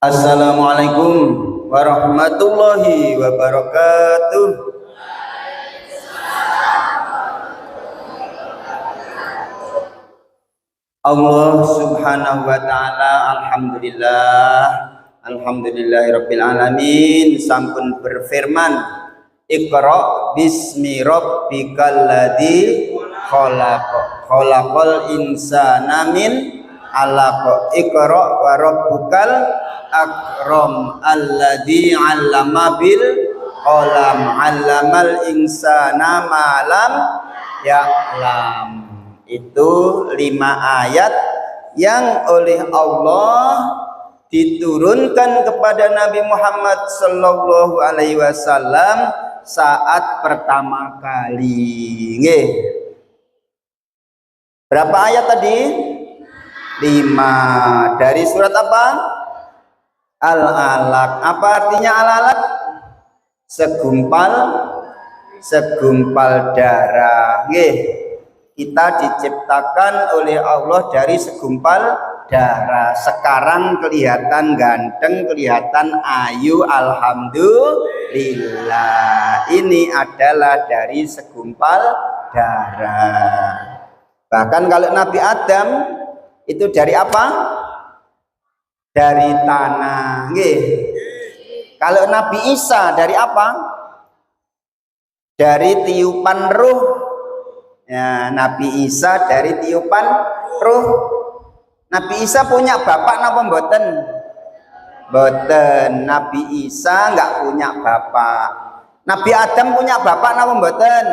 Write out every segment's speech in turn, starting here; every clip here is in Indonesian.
Assalamualaikum warahmatullahi wabarakatuh. Allah subhanahu wa ta'ala, alhamdulillahirabbil alamin, sampun berfirman, Iqra bismi rabbikal ladzi khalaqal insana min 'alaq. Iqra wa rabbukal akram alladzi 'allama bil qalam 'allamal insana ma lam ya'lam. Itu 5 ayat yang oleh Allah diturunkan kepada Nabi Muhammad sallallahu alaihi wasallam saat pertama kali. Nggih. Berapa ayat tadi? 5. Dari surat apa? Al-Alaq. Apa artinya Al-Alaq? Segumpal darah. Nggih. Kita diciptakan oleh Allah dari segumpal darah. Sekarang kelihatan ganteng, kelihatan ayu, alhamdulillah. Ini adalah dari segumpal darah. Bahkan kalau Nabi Adam itu dari apa? Dari tanah. Nggih. Kalau Nabi Isa dari apa? Dari tiupan ruh. Ya, Nabi Isa dari tiupan ruh. Nabi Isa punya bapak napa mboten? Mboten. Nabi Isa enggak punya bapak. Nabi Adam punya bapak napa mboten?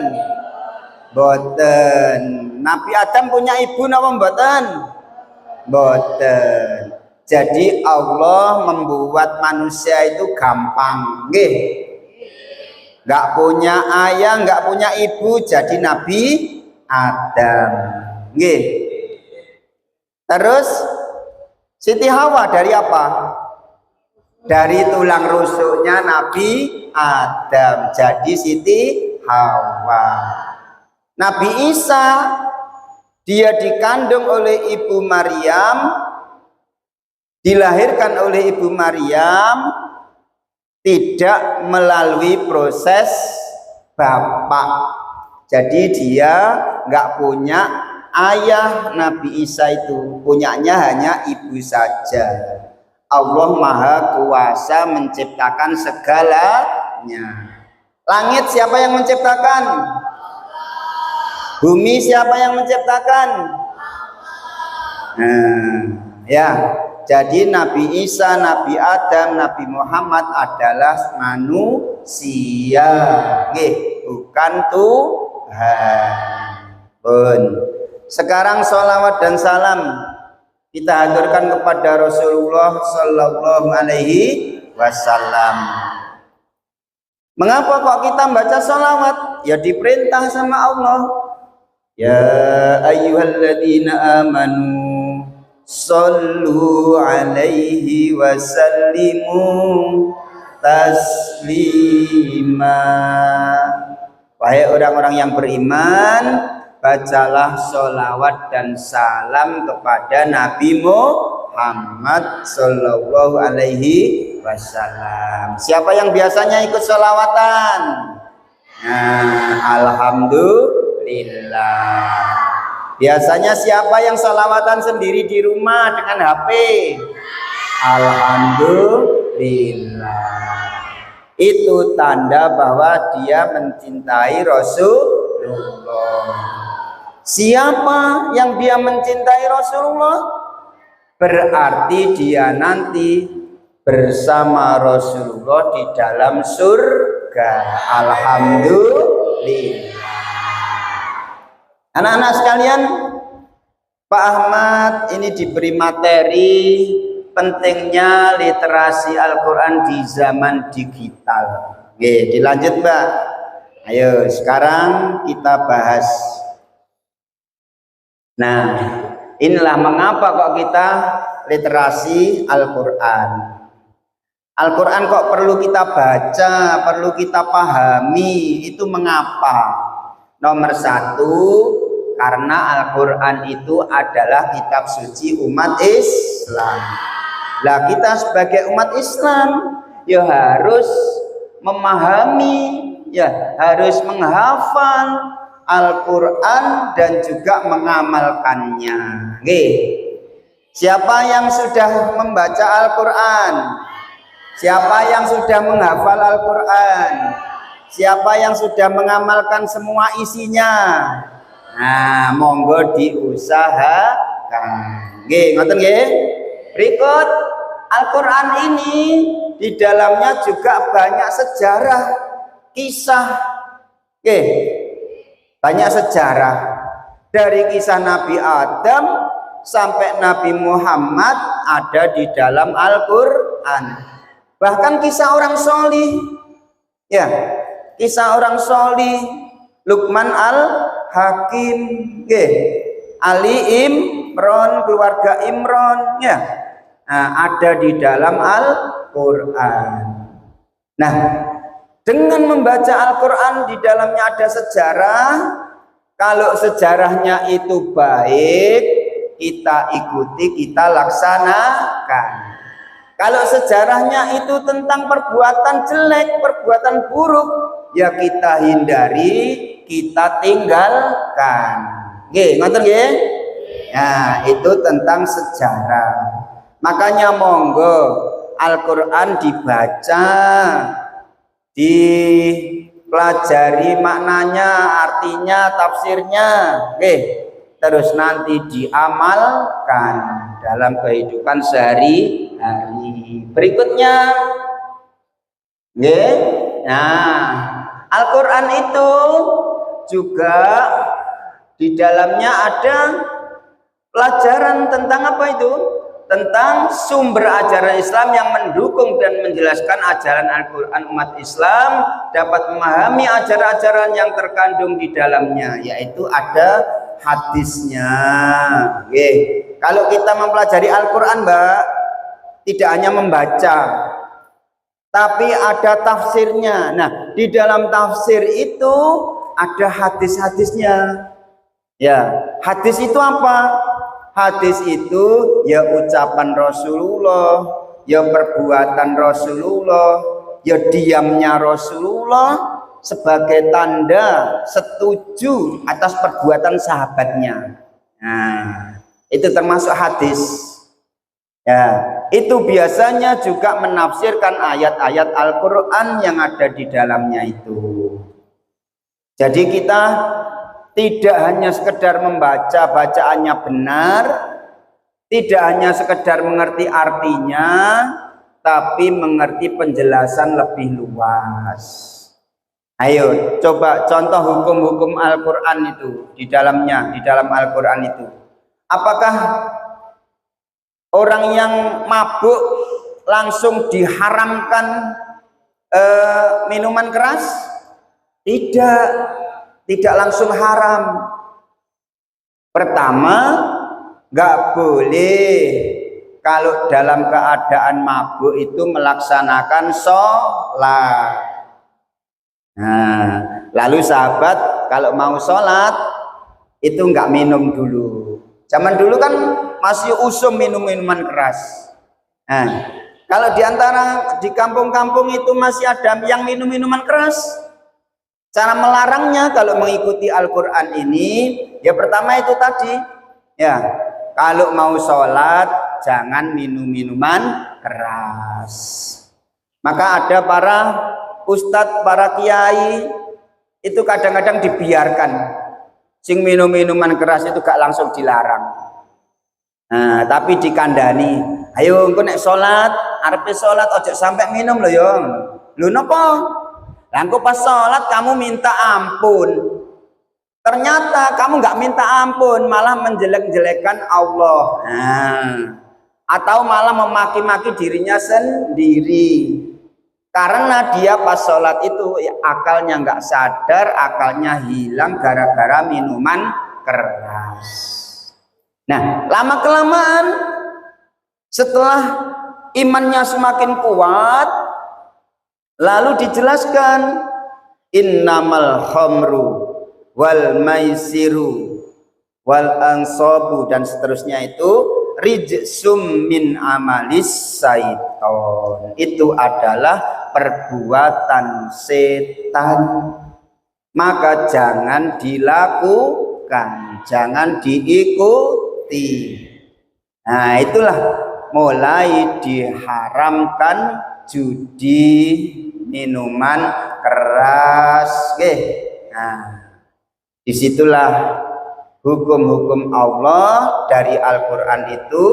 Mboten. Nabi Adam punya ibu napa mboten? Mboten. Jadi Allah membuat manusia itu gampang, nggih. Enggak punya ayah, enggak punya ibu, jadi Nabi Adam, nggih. Terus Siti Hawa dari apa? Dari tulang rusuknya Nabi Adam, jadi Siti Hawa. Nabi Isa dia dikandung oleh ibu Maryam, dilahirkan oleh ibu Maryam, tidak melalui proses bapak. Jadi dia nggak punya ayah. Nabi Isa itu punyanya hanya ibu saja. Allah Maha Kuasa menciptakan segalanya. Langit siapa yang menciptakan? Bumi siapa yang menciptakan? Ya. Jadi Nabi Isa, Nabi Adam, Nabi Muhammad adalah manusia, nggih, bukan Tuhan. Sekarang sholawat dan salam kita haturkan kepada Rasulullah sallallahu alaihi wasallam. Mengapa kok kita baca sholawat? Ya diperintah sama Allah. Ya ayyuhalladzina amanu sallu alaihi wasallimu taslima. Wahai orang-orang yang beriman, bacalah sholawat dan salam kepada Nabi Muhammad sallallahu alaihi wasallam. Siapa yang biasanya ikut sholawatan? Alhamdulillah. Biasanya siapa yang sholawatan sendiri di rumah dengan HP? Alhamdulillah. Itu tanda bahwa dia mencintai Rasulullah. Siapa yang dia mencintai Rasulullah? Berarti dia nanti bersama Rasulullah di dalam surga. Alhamdulillah. Anak-anak sekalian, Pak Ahmad ini diberi materi pentingnya literasi Al-Quran di zaman digital. Oke, dilanjut Mbak. Ayo sekarang kita bahas. Nah, inilah mengapa kok kita literasi Al-Quran. Al-Quran kok perlu kita baca, perlu kita pahami. Itu mengapa? Nomor 1, karena Al-Quran itu adalah kitab suci umat Islam. Lah kita sebagai umat Islam ya harus memahami, ya harus menghafal Al-Quran dan juga mengamalkannya. Oke. Siapa yang sudah membaca Al-Quran? Siapa yang sudah menghafal Al-Quran? Siapa yang sudah mengamalkan semua isinya? Nah, monggo diusahakan. Nggih, ngoten nggih. Berikut Al-Quran ini di dalamnya juga banyak sejarah, kisah. Oke, banyak sejarah dari kisah Nabi Adam sampai Nabi Muhammad ada di dalam Al-Quran. Bahkan kisah orang solih, ya, kisah orang solih, Luqman Al-Hakim, Ali Imron, keluarga Imron, ya, ada di dalam Al-Quran. Nah, dengan membaca Al-Quran di dalamnya ada sejarah. Kalau sejarahnya itu baik, kita ikuti, kita laksanakan. Kalau sejarahnya itu tentang perbuatan jelek, perbuatan buruk, ya kita hindari, kita tinggalkan. Nggih, ngoten nggih? Nah, itu tentang sejarah. Makanya monggo Al-Quran dibaca, dipelajari maknanya, artinya, tafsirnya, terus nanti diamalkan dalam kehidupan sehari-hari. Berikutnya, nah, Al-Quran itu juga di dalamnya ada pelajaran tentang apa itu? Tentang sumber ajaran Islam yang mendukung dan menjelaskan ajaran Al-Quran. Umat Islam dapat memahami ajaran-ajaran yang terkandung di dalamnya, yaitu ada hadisnya. Kalau kita mempelajari Al-Quran, Mbak, tidak hanya membaca, tapi ada tafsirnya. Nah, di dalam tafsir itu ada hadis-hadisnya. Ya, hadis itu apa? Hadis itu ya ucapan Rasulullah, ya perbuatan Rasulullah, ya diamnya Rasulullah sebagai tanda setuju atas perbuatan sahabatnya. Nah, itu termasuk hadis. Ya, itu biasanya juga menafsirkan ayat-ayat Al-Quran yang ada di dalamnya itu. Jadi kita tidak hanya sekedar membaca, bacaannya benar, tidak hanya sekedar mengerti artinya, tapi mengerti penjelasan lebih luas. Ayo coba contoh hukum-hukum Al-Quran itu di dalamnya, di dalam Al-Quran itu. Apakah orang yang mabuk langsung diharamkan minuman keras? Tidak langsung haram. Pertama, nggak boleh kalau dalam keadaan mabuk itu melaksanakan sholat. Nah, lalu sahabat kalau mau sholat itu nggak minum dulu. Zaman dulu kan masih usum minum minuman keras. Nah, kalau diantara di kampung-kampung itu masih ada yang minum minuman keras, cara melarangnya kalau mengikuti Al-Quran ini, ya pertama itu tadi, ya kalau mau sholat jangan minum minuman keras. Maka ada para ustadz, para kiai itu kadang-kadang dibiarkan, sing minum minuman keras itu gak langsung dilarang. Nah, tapi dikandani, ayo engko nek sholat, arepe sholat ojo sampai minum loh yo. Lho napa? Langkau pas sholat kamu minta ampun, ternyata kamu nggak minta ampun, malah menjelek-jelekan Allah. Nah, atau malah memaki-maki dirinya sendiri, karena dia pas sholat itu ya, akalnya nggak sadar, akalnya hilang gara-gara minuman keras. Nah, lama-kelamaan setelah imannya semakin kuat, lalu dijelaskan innamal khamru wal maisiru wal ansabu dan seterusnya itu rijsum min amalis syaiton. Itu adalah perbuatan setan. Maka jangan dilakukan, jangan diikuti. Nah, itulah mulai diharamkan judi, minuman keras. Oke. Nah, disitulah hukum-hukum Allah dari Al-Quran itu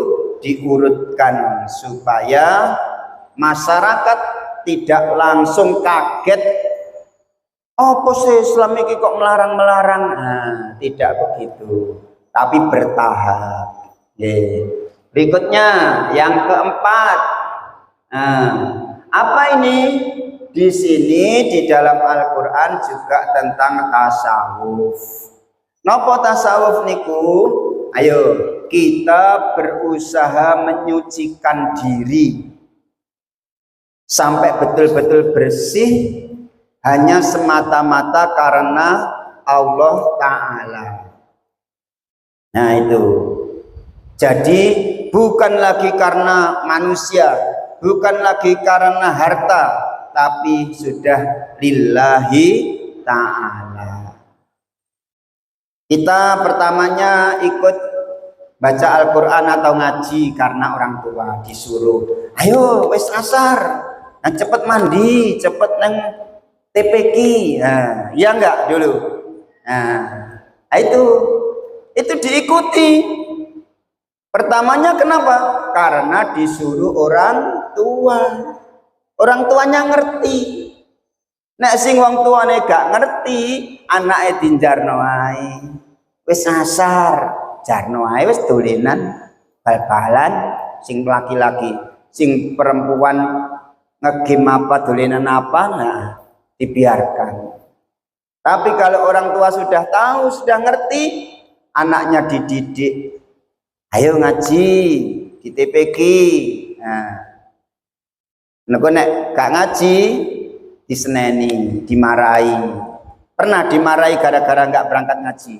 diurutkan supaya masyarakat tidak langsung kaget. Apa sih Islam ini kok melarang-melarang? Nah, tidak begitu, tapi bertahap. Berikutnya yang keempat. Nah, apa ini? Di sini di dalam Al-Quran juga tentang tasawuf. Nopo tasawuf niku? Ayo kita berusaha menyucikan diri sampai betul-betul bersih, hanya semata-mata karena Allah Ta'ala. Nah itu. Jadi bukan lagi karena manusia, bukan lagi karena harta, tapi sudah lillahi ta'ala. Kita pertamanya ikut baca Al-Quran atau ngaji karena orang tua disuruh. Ayo wis asar, nah, cepet mandi, cepet neng TPQ. Nah, ya enggak dulu. Nah, itu diikuti. Pertamanya kenapa? Karena disuruh orang tua. Orang tuanya ngerti. Nek sing wong tuane gak ngerti, anake dinjarno ae. Wis asar, jarno ae wis dolenan bal-balan sing laki-laki, sing perempuan ngegame apa dolenan apa, nah dibiarkan. Tapi kalau orang tua sudah tahu, sudah ngerti, anaknya dididik. Ayo ngaji di TPQ. Nah, nek gak ngaji diseneni, dimarahi. Pernah dimarahi gara-gara nggak berangkat ngaji.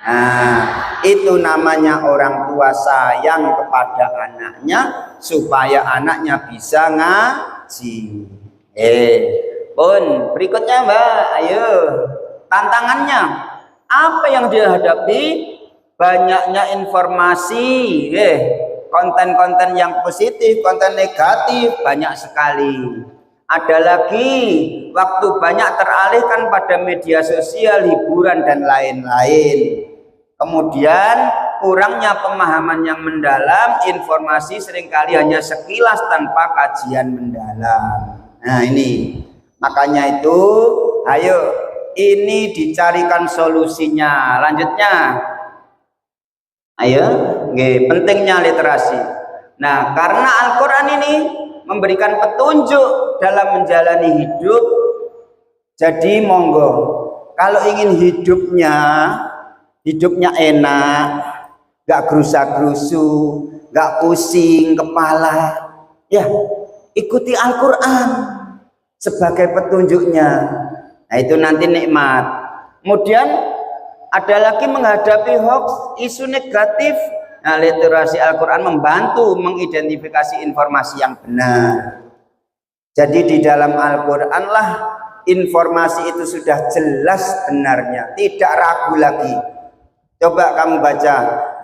Nah, itu namanya orang tua sayang kepada anaknya supaya anaknya bisa ngaji. Pun berikutnya Mbak, ayo tantangannya apa yang dihadapi? Banyaknya informasi, konten-konten yang positif, konten negatif banyak sekali. Ada lagi waktu banyak teralihkan pada media sosial, hiburan dan lain-lain. Kemudian kurangnya pemahaman yang mendalam, informasi seringkali hanya sekilas tanpa kajian mendalam. Nah ini, makanya itu ayo ini dicarikan solusinya. Lanjutnya, ayo, pentingnya literasi. Nah, karena Al-Quran ini memberikan petunjuk dalam menjalani hidup, jadi monggo kalau ingin hidupnya enak, gak gerusa-gerusu, gak pusing kepala, ya ikuti Al-Quran sebagai petunjuknya. Nah itu nanti nikmat. Kemudian ada lagi menghadapi hoax, isu negatif. Nah, literasi Al-Quran membantu mengidentifikasi informasi yang benar. Jadi di dalam Al-Quran lah informasi itu sudah jelas benarnya, tidak ragu lagi. Coba kamu baca,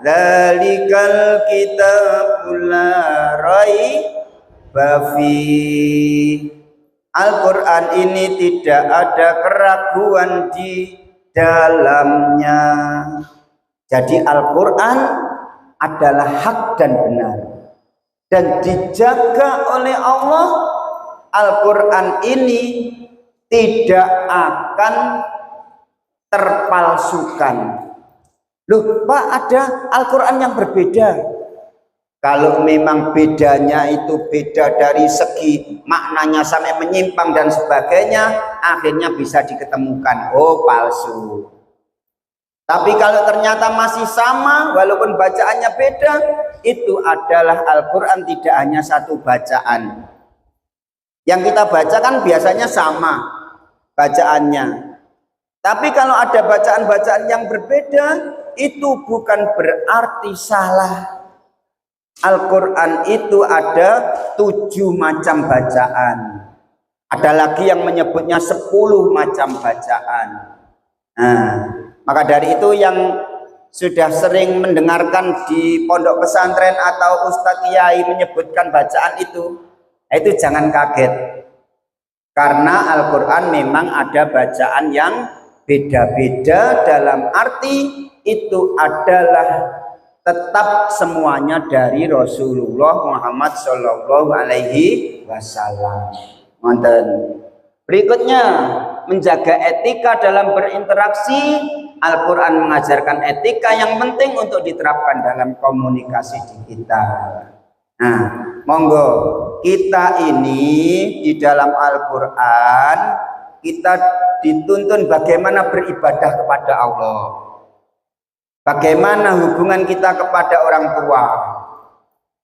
Dzalikal kitabul la raiba fihi. Al-Quran ini tidak ada keraguan di dalamnya. Jadi Al-Quran adalah hak dan benar dan dijaga oleh Allah. Al-Quran ini tidak akan terpalsukan. Loh Pak, ada Al-Quran yang berbeda. Kalau memang bedanya itu beda dari segi maknanya sampai menyimpang dan sebagainya, akhirnya bisa diketemukan, oh palsu. Tapi kalau ternyata masih sama, walaupun bacaannya beda, itu adalah Al-Quran tidak hanya satu bacaan. Yang kita baca kan biasanya sama bacaannya. Tapi kalau ada bacaan-bacaan yang berbeda, itu bukan berarti salah. Al-Quran itu ada 7 macam bacaan. Ada lagi yang menyebutnya 10 macam bacaan. Nah, maka dari itu yang sudah sering mendengarkan di pondok pesantren atau Ustadz Kiai menyebutkan bacaan itu jangan kaget. Karena Al-Quran memang ada bacaan yang beda-beda, dalam arti itu adalah tetap semuanya dari Rasulullah Muhammad Shallallahu Alaihi Wasallam. Berikutnya, menjaga etika dalam berinteraksi. Al-Quran mengajarkan etika yang penting untuk diterapkan dalam komunikasi kita. Nah, monggo kita ini di dalam Al-Quran kita dituntun bagaimana beribadah kepada Allah. Bagaimana hubungan kita kepada orang tua,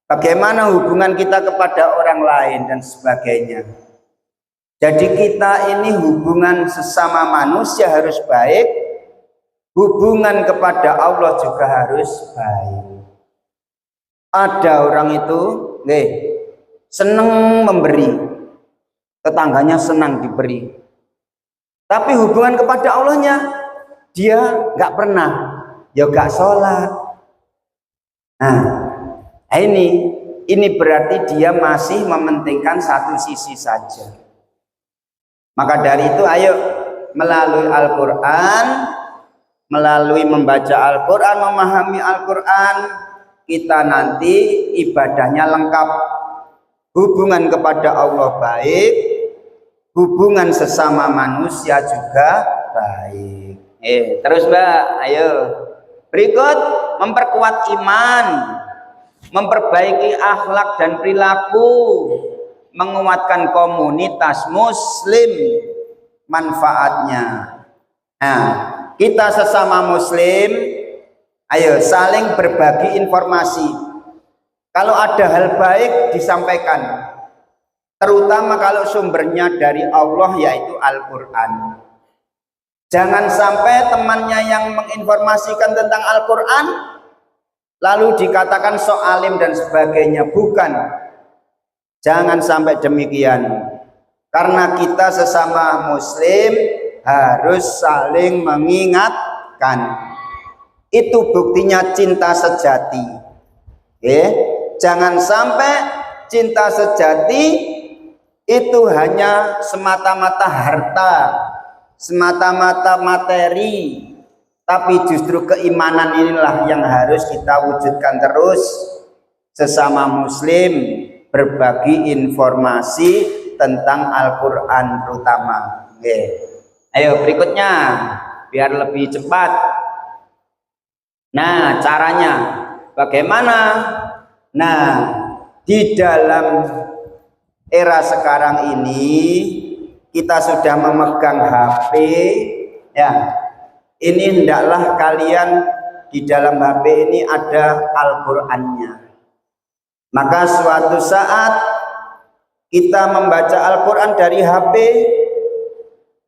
bagaimana hubungan kita kepada orang lain dan sebagainya. Jadi kita ini hubungan sesama manusia harus baik, hubungan kepada Allah juga harus baik. Ada orang itu senang memberi, tetangganya senang diberi, tapi hubungan kepada Allahnya dia nggak pernah. Ya gak sholat. Nah, ini berarti dia masih mementingkan satu sisi saja. Maka dari itu ayo melalui Al-Quran, melalui membaca Al-Quran, memahami Al-Quran, kita nanti ibadahnya lengkap. Hubungan kepada Allah baik, hubungan sesama manusia juga baik. Terus Mbak, ayo. Berikut, memperkuat iman, memperbaiki akhlak dan perilaku, menguatkan komunitas muslim, manfaatnya. Nah, kita sesama muslim, ayo saling berbagi informasi. Kalau ada hal baik disampaikan, terutama kalau sumbernya dari Allah yaitu Al-Quran. Jangan sampai temannya yang menginformasikan tentang Al-Quran lalu dikatakan sok alim dan sebagainya. Bukan. Jangan sampai demikian. Karena kita sesama muslim harus saling mengingatkan. Itu buktinya cinta sejati. Jangan sampai cinta sejati itu hanya semata-mata harta, semata-mata materi, tapi justru keimanan inilah yang harus kita wujudkan terus. Sesama muslim berbagi informasi tentang Al-Quran terutama. Ayo berikutnya biar lebih cepat. Nah, caranya bagaimana? Nah, di dalam era sekarang ini kita sudah memegang HP, ya. Ini hendaklah kalian di dalam HP ini ada Al-Qur'annya. Maka suatu saat kita membaca Al-Qur'an dari HP.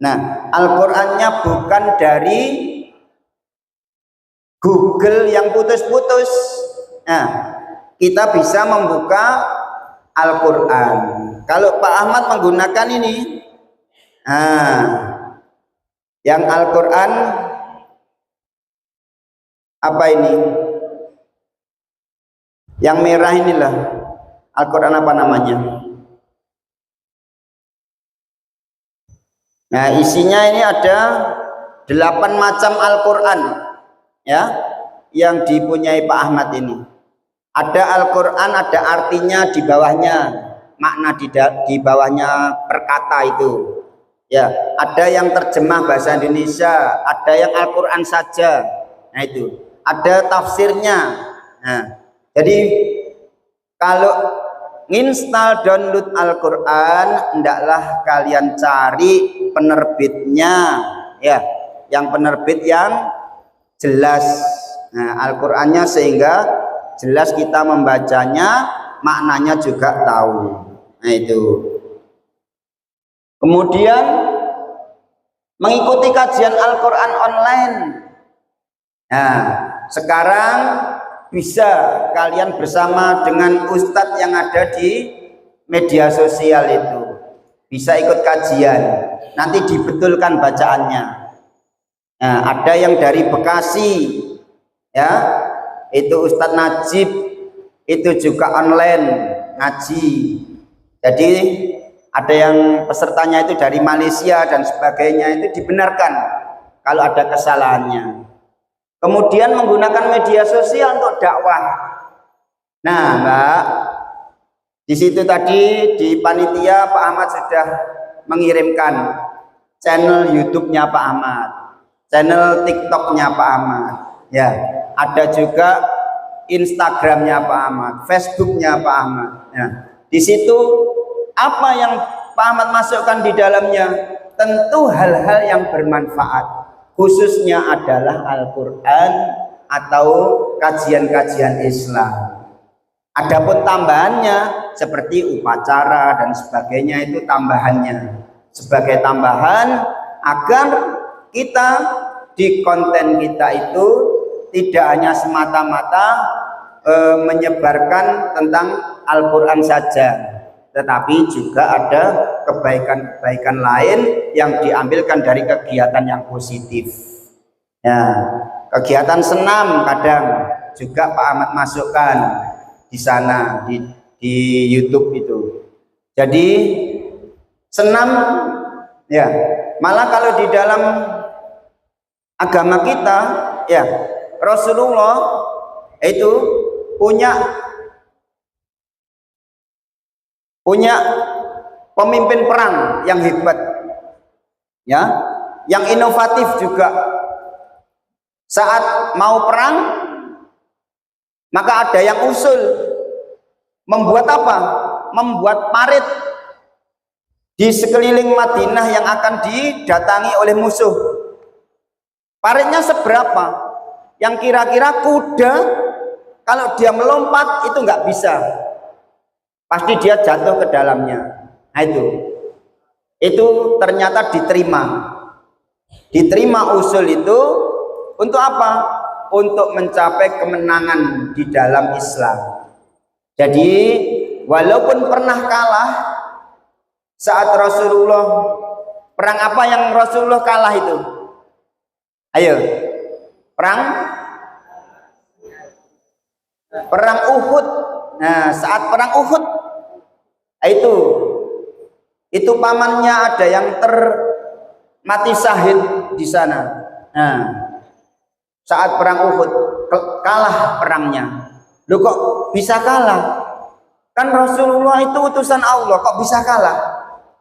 Nah, Al-Qur'annya bukan dari Google yang putus-putus. Nah, kita bisa membuka Al-Qur'an. Kalau Pak Ahmad menggunakan ini, nah, yang Al-Quran apa ini? Yang merah inilah Al-Quran, apa namanya? Nah, isinya ini ada 8 macam Al-Quran, ya, yang dipunyai Pak Ahmad ini. Ada Al-Quran, ada artinya di bawahnya, makna di bawahnya perkata itu. Ya, ada yang terjemah bahasa Indonesia, ada yang Al-Quran saja. Nah, itu ada tafsirnya. Nah, jadi kalau install download Al-Quran, hendaklah kalian cari penerbitnya, ya, yang penerbit yang jelas. Nah, Al-Qurannya sehingga jelas kita membacanya, maknanya juga tahu. Nah, itu. Kemudian mengikuti kajian Al-Quran online. Nah, sekarang bisa kalian bersama dengan ustadz yang ada di media sosial itu. Bisa ikut kajian, nanti dibetulkan bacaannya. Nah, ada yang dari Bekasi, ya, itu Ustadz Najib, itu juga online ngaji. Jadi ada yang pesertanya itu dari Malaysia dan sebagainya, itu dibenarkan kalau ada kesalahannya. Kemudian menggunakan media sosial untuk dakwah. Nah, Mbak, di situ tadi di panitia Pak Ahmad sudah mengirimkan channel YouTube-nya Pak Ahmad, channel TikTok-nya Pak Ahmad, ya, ada juga Instagram-nya Pak Ahmad, Facebook-nya Pak Ahmad. Ya. Di situ apa yang Pak Ahmad masukkan di dalamnya? Tentu hal-hal yang bermanfaat, khususnya adalah Al-Quran atau kajian-kajian Islam. Adapun tambahannya seperti upacara dan sebagainya, itu tambahannya, sebagai tambahan agar kita di konten kita itu tidak hanya semata-mata menyebarkan tentang Al-Quran saja, tetapi juga ada kebaikan-kebaikan lain yang diambilkan dari kegiatan yang positif. Ya, kegiatan senam kadang juga Pak Ahmad masukkan di sana di YouTube itu. Jadi senam, ya, malah kalau di dalam agama kita, ya, Rasulullah itu punya pemimpin perang yang hebat, ya, yang inovatif juga. Saat mau perang, maka ada yang usul membuat apa? Membuat parit di sekeliling Madinah yang akan didatangi oleh musuh. Paritnya seberapa? Yang kira-kira kuda kalau dia melompat itu nggak bisa, pasti dia jatuh ke dalamnya. Nah, itu ternyata diterima usul itu untuk apa? Untuk mencapai kemenangan di dalam Islam. Jadi walaupun pernah kalah saat Rasulullah, perang apa yang Rasulullah kalah itu? Ayo, perang Uhud. Nah, saat perang Uhud itu pamannya ada yang mati syahid di sana. Nah, saat perang Uhud kalah perangnya. Loh, kok bisa kalah? Kan Rasulullah itu utusan Allah, kok bisa kalah?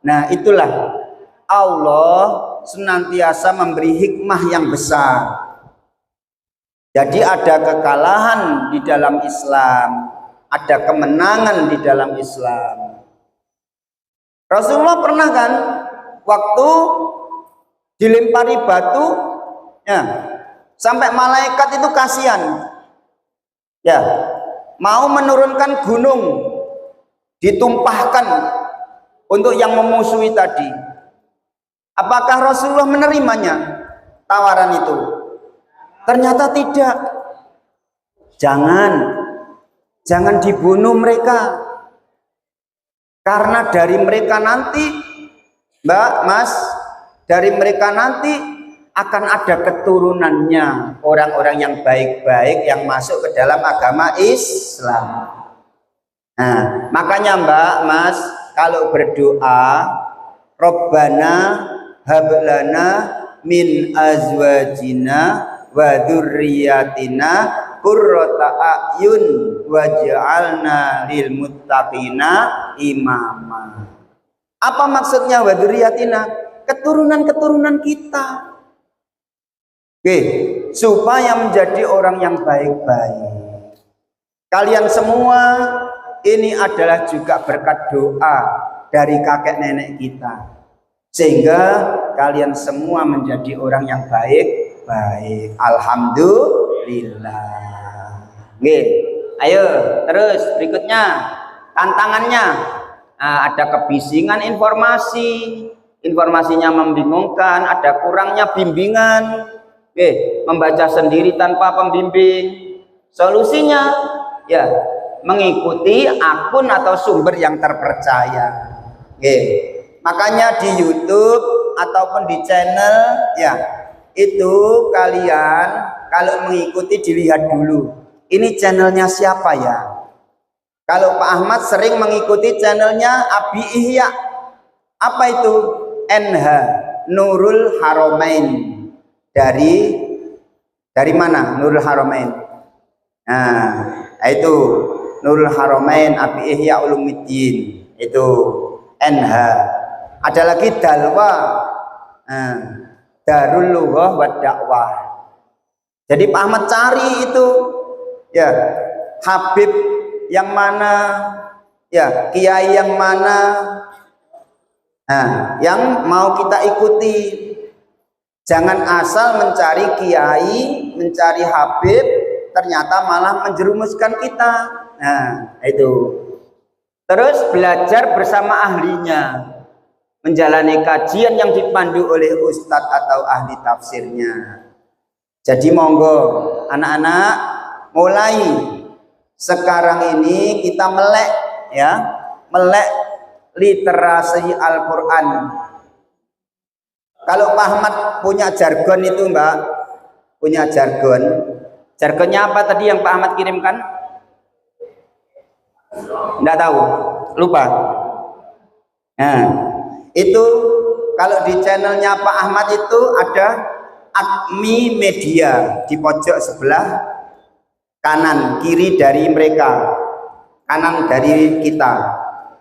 Nah, itulah Allah senantiasa memberi hikmah yang besar. Jadi ada kekalahan di dalam Islam, ada kemenangan di dalam Islam. Rasulullah pernah kan waktu dilempari batu, ya, sampai malaikat itu kasihan, ya, mau menurunkan gunung ditumpahkan untuk yang memusuhi tadi. Apakah Rasulullah menerimanya tawaran itu? Ternyata tidak. Jangan dibunuh mereka, karena dari mereka nanti, Mbak, Mas, dari mereka nanti akan ada keturunannya, orang-orang yang baik-baik yang masuk ke dalam agama Islam. Nah, makanya Mbak, Mas, kalau berdoa, Rabbana hablana min azwajina wa dzurriyyatina qurrata a'yun waj'alna lil muttaqina imama. Apa maksudnya wa dzurriyyatina? Keturunan-keturunan kita. Oke, supaya menjadi orang yang baik-baik. Kalian semua ini adalah juga berkat doa dari kakek nenek kita, sehingga kalian semua menjadi orang yang baik-baik. Alhamdulillah. Oke, ayo terus berikutnya tantangannya. Nah, ada kebisingan informasinya membingungkan, ada kurangnya bimbingan. Oke, membaca sendiri tanpa pembimbing, Solusinya ya mengikuti akun atau sumber yang terpercaya. Oke. Makanya di YouTube ataupun di channel ya itu kalian kalau mengikuti dilihat dulu. Ini channelnya siapa ya? Kalau Pak Ahmad sering mengikuti channelnya Abi Ihya. Apa itu? NH Nurul Haramain. Dari mana Nurul Haramain? Nah, itu Nurul Haramain Abi Ihya Ulumuddin. Itu NH. Ada lagi Dalwa. Nah, Darul Lughah wa Dakwah. Jadi Pak Ahmad cari itu ya Habib yang mana, ya kiai yang mana, nah, yang mau kita ikuti. Jangan asal mencari kiai, mencari habib, ternyata malah menjerumuskan kita. Nah, itu. Terus belajar bersama ahlinya, menjalani kajian yang dipandu oleh ustadz atau ahli tafsirnya. Jadi monggo anak-anak, mulai sekarang ini kita melek ya, melek literasi Al-Qur'an. Kalau Pak Ahmad punya jargon itu, Mbak, punya jargon. Jargonnya apa tadi yang Pak Ahmad kirimkan? Enggak tahu, lupa. Nah, itu kalau di channelnya Pak Ahmad itu ada Admi Media di pojok sebelah kanan kiri dari mereka, kanan dari kita.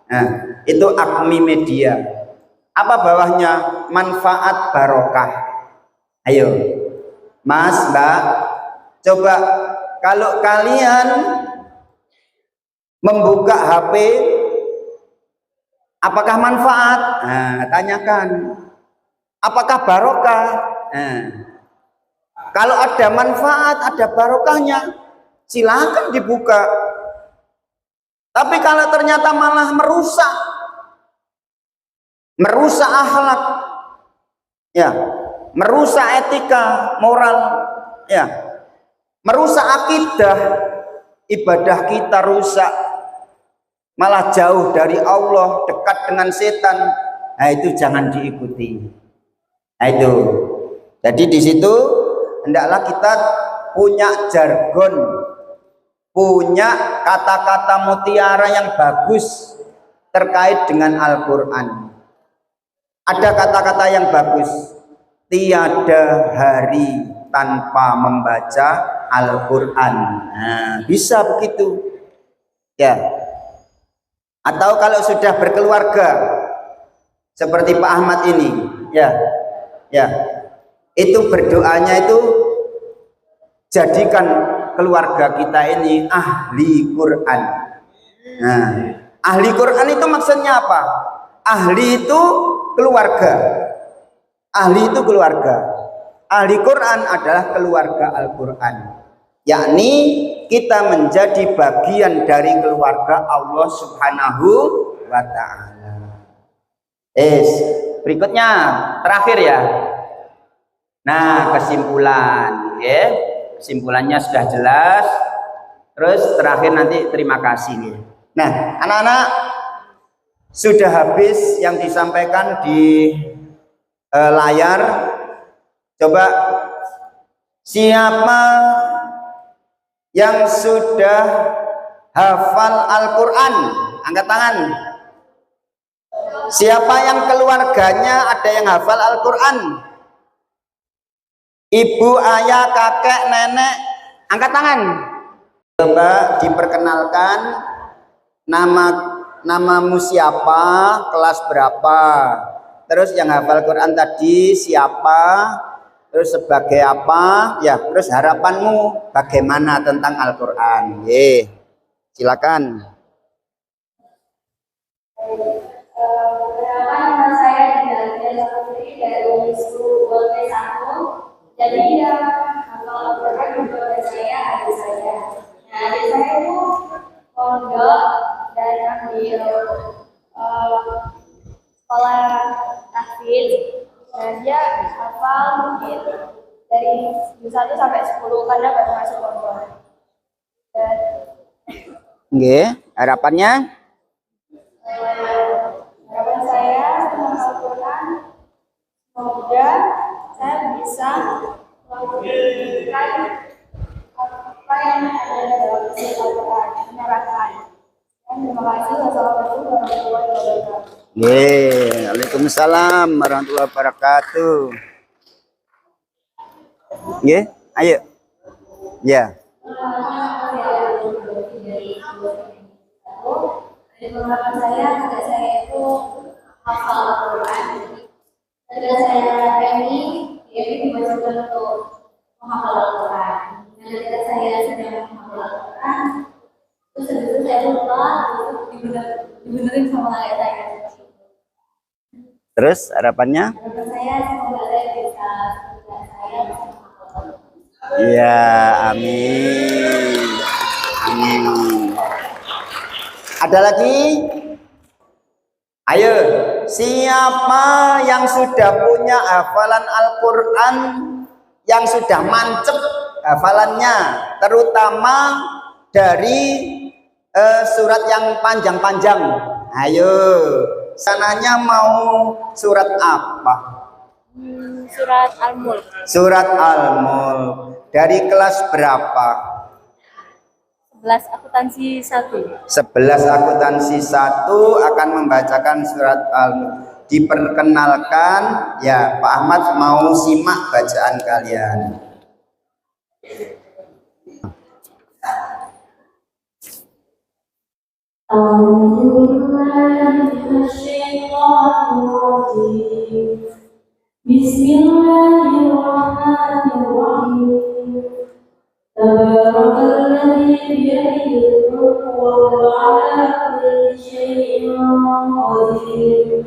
Nah, itu Admi Media. Apa bawahnya? Manfaat barokah. Ayo Mas, Mbak, coba kalau kalian membuka HP, apakah manfaat? Nah, tanyakan. Apakah barokah? Nah, kalau ada manfaat, ada barokahnya, silakan dibuka. Tapi kalau ternyata malah merusak akhlak, ya, merusak etika, moral, ya, merusak akidah, ibadah kita rusak, malah jauh dari Allah, dekat dengan setan. Nah, itu jangan diikuti. Nah, itu. Jadi di situ hendaklah kita punya jargon, punya kata-kata mutiara yang bagus terkait dengan Al-Qur'an. Ada kata-kata yang bagus. Tiada hari tanpa membaca Al-Qur'an. Nah, bisa begitu. Ya. Atau kalau sudah berkeluarga seperti Pak Ahmad ini, ya. Ya. Itu berdoanya itu jadikan keluarga kita ini ahli Quran. Nah, ahli Quran itu maksudnya apa? Ahli itu keluarga. Ahli itu keluarga. Ahli Quran adalah keluarga Al-Quran. Yakni kita menjadi bagian dari keluarga Allah Subhanahu wa ta'ala. Berikutnya terakhir ya. Nah, kesimpulan, ya. Kesimpulannya sudah jelas. Terus terakhir nanti terima kasih. Ya. Nah, anak-anak, sudah habis yang disampaikan di layar. Coba siapa yang sudah hafal Al-Quran? Angkat tangan. Siapa yang keluarganya ada yang hafal Al-Quran? Ibu, ayah, kakek, nenek, angkat tangan. Coba diperkenalkan, namamu siapa, kelas berapa, terus yang hafal Quran tadi siapa, terus sebagai apa, ya, terus harapanmu bagaimana tentang Al-Quran. Silakan. Nama saya Dinda Putri dari School Golpe 1. Jadi ya kalau Al-Quran juga saya ada saya. Nah, adik saya itu pondok dan ambil sekolah tahfidz. Nah, dia hafal mungkin dari 1 sampai 10 karena baru masuk pondok. Nggih, harapannya Harapan saya sama Al-Quran, semoga saya bisa melakukan apa yang ada dalam isi Al-Quran, menerapkan. Dan terima kasih. Wassalamualaikum warahmatullahi wabarakatuh. nggih, Waalaikumsalam warahmatullahi wabarakatuh. Nggih, ayo. Ya. Harapan saya agar saya itu hafal Al-Quran. Agar saya ini diwajibkan untuk menghafal Al-Quran. Dan ketika saya sedang menghafal Al-Quran, terus habis itu saya lupa, dibenerin sama ayah saya. Terus harapannya? Harapan saya semoga saya bisa menghafal Al-Quran. Ya, amin. Amin. Ada lagi? Ayo, siapa yang sudah punya hafalan Al-Quran, yang sudah mancep hafalannya, terutama dari surat yang panjang-panjang? Ayo, sananya mau surat apa? Surat Al-Mulk. Surat Al-Mulk. Dari kelas berapa? 11 akuntansi 1. 11 akuntansi 1 akan membacakan surat Al-Mulk. Diperkenalkan, ya Pak Ahmad mau simak bacaan kalian. Bismillahirrahmanirrahim. Tabarakalladzi biyadihi al-mulku wa huwa 'ala kulli syai'in qadir.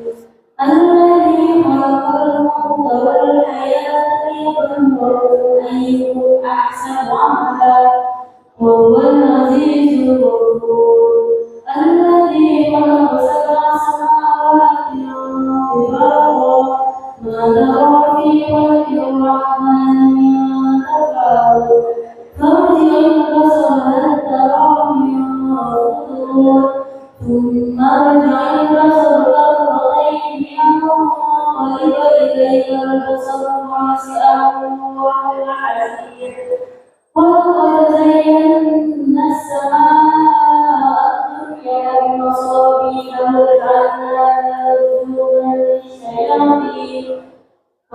Alladzi khalaqal mauta wal hayata liyabluwakum ayyukum ahsanu 'amala wa huwal 'azizul ghafur. Alladzi khalaqa sab'a samawati tibaqa ma tara fi khalqi ar-rahmani min tafawut. فارجع البصر هل ترى من فطور ثم ارجع البصر كرتين ينقلب إليك البصر خاسئا وهو حسير ولقد زينا السماء الدنيا بمصابيح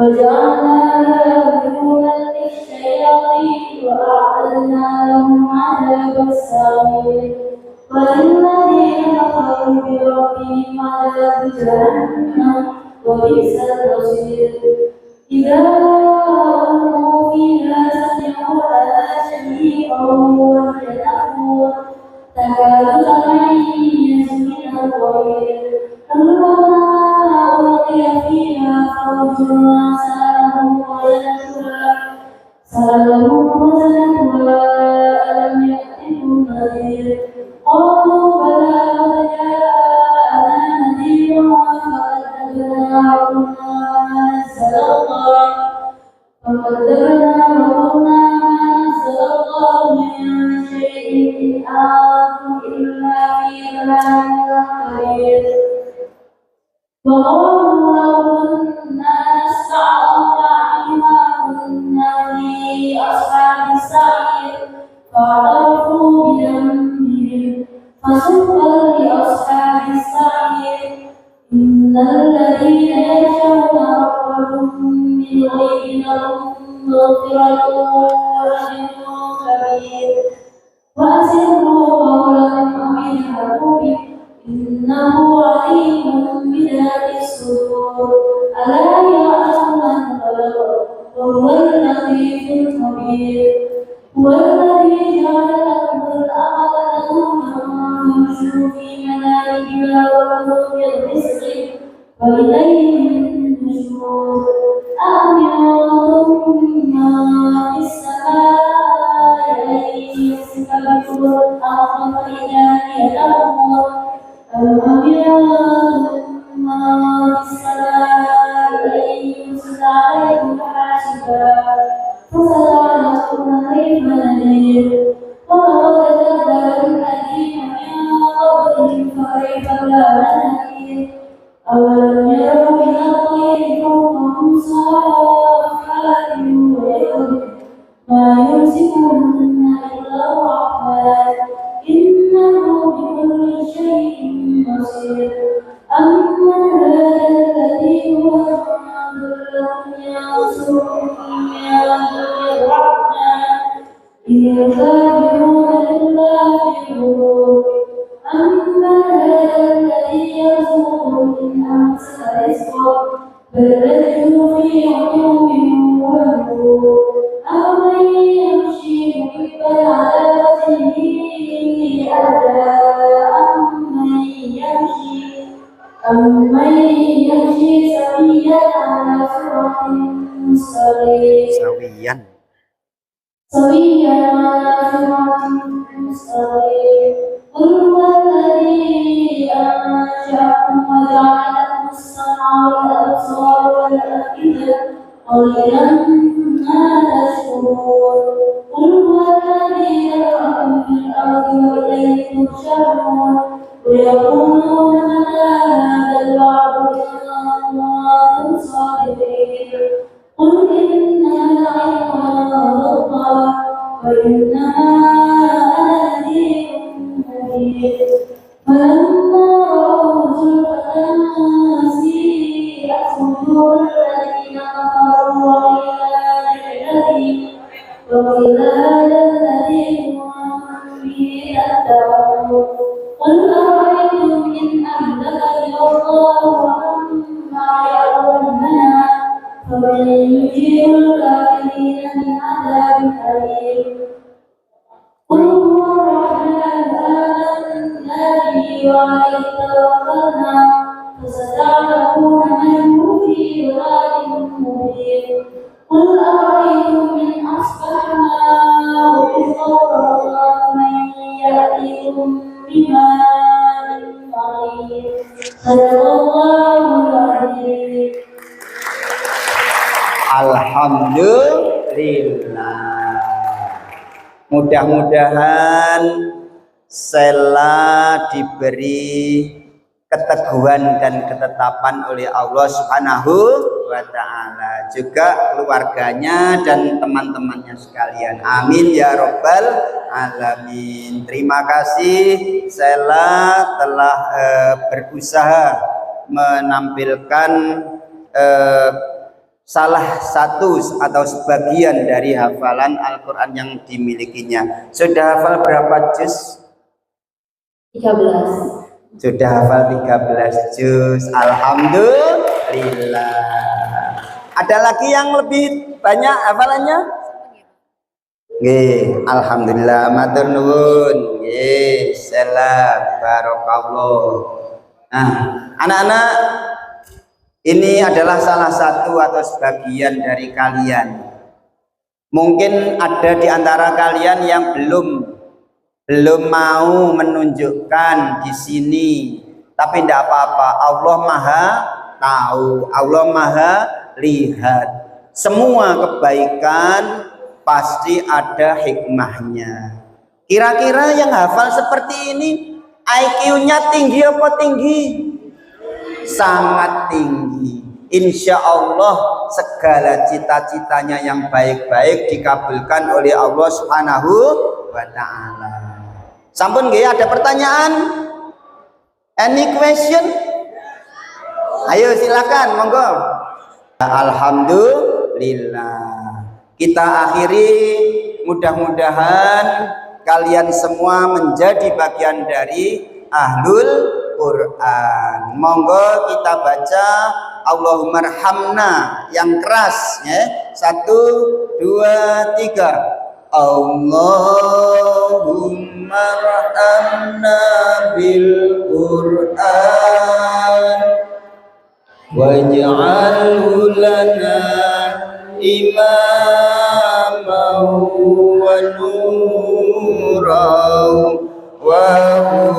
وجعلناها رجوما للشياطين وأعتدنا لهم عذاب السعير وللذين كفروا بربهم عذاب جهنم وبئس المصير إذا ألقوا فيها سمعوا لها شهيقا وهي تكاد تميز من الغيظ كلما ألقي فيها فوج سألهم خزنتها ألم يأتكم نذير قالوا بلى قد جاءنا نذير فكذبنا وقلنا ما نزل الله من شيء إن أنتم إلا في ضلال كبير وقالوا لو كنا نسمع أو نعقل ما كنا في أصحاب السعير فاعترفوا بذنبهم فسحقا لأصحاب السعير إن الذين يخشون ربهم بالغيب لهم مغفرة وأجر كبير وأسروا قولكم أو اجهروا به إنه عليم بذات الصدور ألا يعلم من خلق وهو اللطيف الخبير هو الذي جعل لكم الأرض ذنوبا فامشوا في مناكبها وكلوا من رزقه وإليه النشور أأمنتم ما في السماء أن يخسف بكم الأرض فإذا هي تمور أم أمنتم ما في السماء أن يرسل عليكم حاسبا فستعلمون كيف نذير ولقد أولم يروا إلى الطير فوقهم صافات ويقبضن ما يمسكهن إلا الرحمن إنه بكل شيء بصير أمن هذا الذي هو جند لكم ينصركم من دون الرحمن إن الكافرون إلا في غرور أمن هذا الذي يرزقكم من أمسك رزقه بل لجوا في عتو ونفور أمن يمشي مكبا على وجهه أهدى أمن يمشي سويا على صراط مستقيم سويا على صراط مستقيم قل هو الذي أنشأكم وجعل لكم السمع والأبصار والأفئدة قليلا ما تشكرون قل هو الذي ذرأكم في الأرض وإليه تحشرون ويقولون متى هذا الوعد إن كنتم صادقين قل إنما العلم عند الله وإنما أنا نذير مبين فلما رأوا زلفة سيئت وجوه الذين كفروا وقيل هذا الذي كنتم به تدعون قل أرأيتم إن أهلكني الله ومن معي أو رحمنا فمن يجير الكافرين من عذاب أليم قل هو الرحمن آمنا به وعليه توكلنا فستعلمون من هو في ضلال مبين قل أرأيتم إن أصبح ماؤكم غورا من يأتيكم بماء معين صدق الله العظيم. Alhamdulillah. Mudah-mudahan Sela diberi keteguhan dan ketetapan oleh Allah Subhanahu wa Ta'ala, juga keluarganya dan teman-temannya sekalian. Amin ya Rabbal Alamin. Terima kasih Sela telah berusaha menampilkan salah satu atau sebagian dari hafalan Al-Quran yang dimilikinya. Sudah hafal berapa juz? 13. Sudah hafal 13 juz. Alhamdulillah. Ada lagi yang lebih banyak hafalannya? Nggih, alhamdulillah, matur nuwun. Nggih, salam barakallah. Nah, anak-anak, ini adalah salah satu atau sebagian dari kalian. Mungkin ada di antara kalian yang belum mau menunjukkan di sini, tapi tidak apa-apa. Allah Maha tahu, Allah Maha lihat. Semua kebaikan pasti ada hikmahnya. Kira-kira yang hafal seperti ini IQ-nya tinggi apa tinggi? Sangat tinggi. Insya Allah segala cita-citanya yang baik-baik dikabulkan oleh Allah Subhanahu wa Ta'ala. Sampun nggih, ada pertanyaan? Any question? Ayo silakan, monggo. Alhamdulillah. Kita akhiri, mudah-mudahan kalian semua menjadi bagian dari Ahlul Quran. Monggo kita baca Allahummarhamna yang keras ya. 1, 2, 3. Allahumma rahamna bil Quran waj'alhu lana imaman wa nuran wa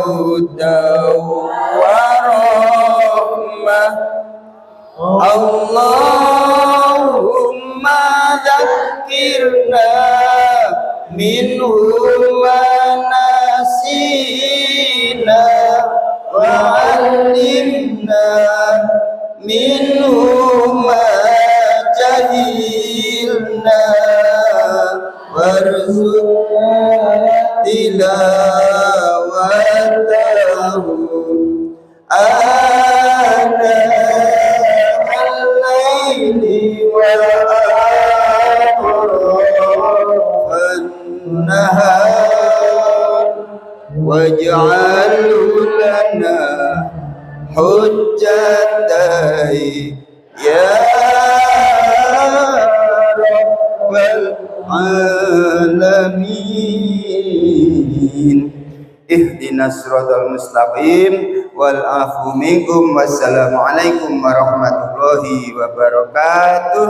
hudan wa rahmah. Allahumma dzakirna minhu ma nasina wa 'allimna minhum ma jahilna warzuqna tilawatahu ana al-laili wa atrafan nahar waj'al lana hujjatai ya rabbal alamin. Ihdinas siratal mustaqim wal afu minkum. Wassalamualaikum warahmatullahi wabarakatuh.